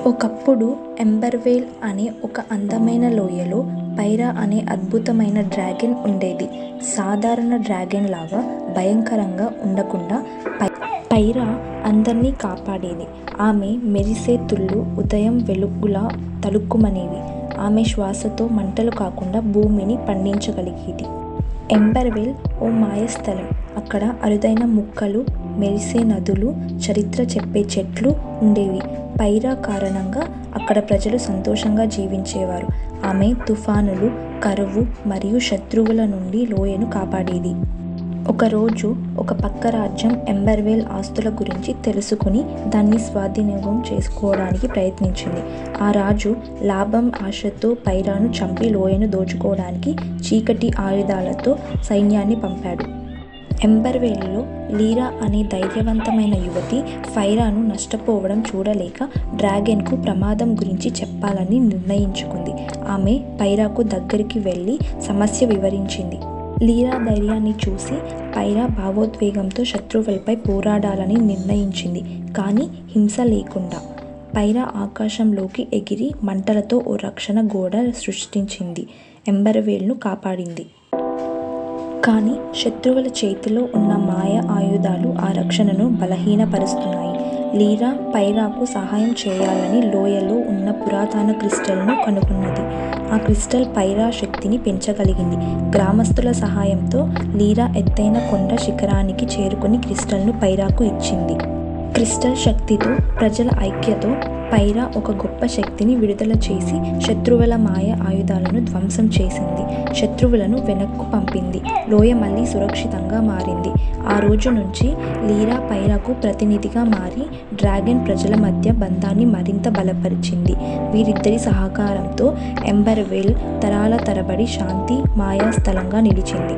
ఒకప్పుడు ఎంబర్వేల్ అనే ఒక అందమైన లోయలో పైరా అనే అద్భుతమైన డ్రాగన్ ఉండేది. సాధారణ డ్రాగన్ లాగా భయంకరంగా ఉండకుండా పైరా అందర్నీ కాపాడేది. ఆమె మెరిసే తుళ్ళు ఉదయం వెలుగులా తళుక్కుమనేవి. ఆమె శ్వాసతో మంటలు కాకుండా భూమిని పండించగలిగేది. ఎంబర్వేల్ ఓ మాయస్థలం. అక్కడ అరుదైన ముక్కలు, మెరిసే నదులు, చరిత్ర చెప్పే చెట్లు ఉండేవి. పైరా కారణంగా అక్కడ ప్రజలు సంతోషంగా జీవించేవారు. ఆమె తుఫానులు, కరువు మరియు శత్రువుల నుండి లోయను కాపాడేది. ఒకరోజు ఒక పక్క రాజ్యం ఎంబర్వేల్ ఆస్తుల గురించి తెలుసుకుని దాన్ని స్వాధీనం చేసుకోవడానికి ప్రయత్నించింది. ఆ రాజు లాభం ఆశతో పైరాను చంపి లోయను దోచుకోవడానికి చీకటి ఆయుధాలతో సైన్యాన్ని పంపాడు. ఎంబర్వేల్లో లీరా అనే ధైర్యవంతమైన యువతి పైరాను నష్టపోవడం చూడలేక డ్రాగన్కు ప్రమాదం గురించి చెప్పాలని నిర్ణయించుకుంది. ఆమె పైరాకు దగ్గరికి వెళ్ళి సమస్య వివరించింది. లీరా ధైర్యాన్ని చూసి పైరా భావోద్వేగంతో శత్రువులపై పోరాడాలని నిర్ణయించింది, కానీ హింస లేకుండా. పైరా ఆకాశంలోకి ఎగిరి మంటలతో ఓ రక్షణ గోడ సృష్టించింది. ఎంబర్వేల్ను కాపాడింది. కానీ శత్రువుల చేతిలో ఉన్న మాయ ఆయుధాలు ఆ రక్షణను బలహీనపరుస్తున్నాయి. లీరా పైరాకు సహాయం చేయాలని లోయలో ఉన్న పురాతన క్రిస్టల్ను కనుగొన్నది. ఆ క్రిస్టల్ పైరా శక్తిని పెంచగలిగింది. గ్రామస్తుల సహాయంతో లీరా ఎత్తైన కొండ శిఖరానికి చేరుకుని క్రిస్టల్ను పైరాకు ఇచ్చింది. క్రిస్టల్ శక్తితో, ప్రజల ఐక్యతో పైరా ఒక గొప్ప శక్తిని విడుదల చేసి శత్రువుల మాయ ఆయుధాలను ధ్వంసం చేసింది. శత్రువులను వెనక్కు పంపింది. లోయ మళ్ళీ సురక్షితంగా మారింది. ఆ రోజు నుంచి లీరా పైరాకు ప్రతినిధిగా మారి డ్రాగన్ ప్రజల మధ్య బంధాన్ని మరింత బలపరిచింది. వీరిద్దరి సహకారంతో ఎంబర్వేల్ తరాల తరబడి శాంతి, మాయా స్థలంగా నిలిచింది.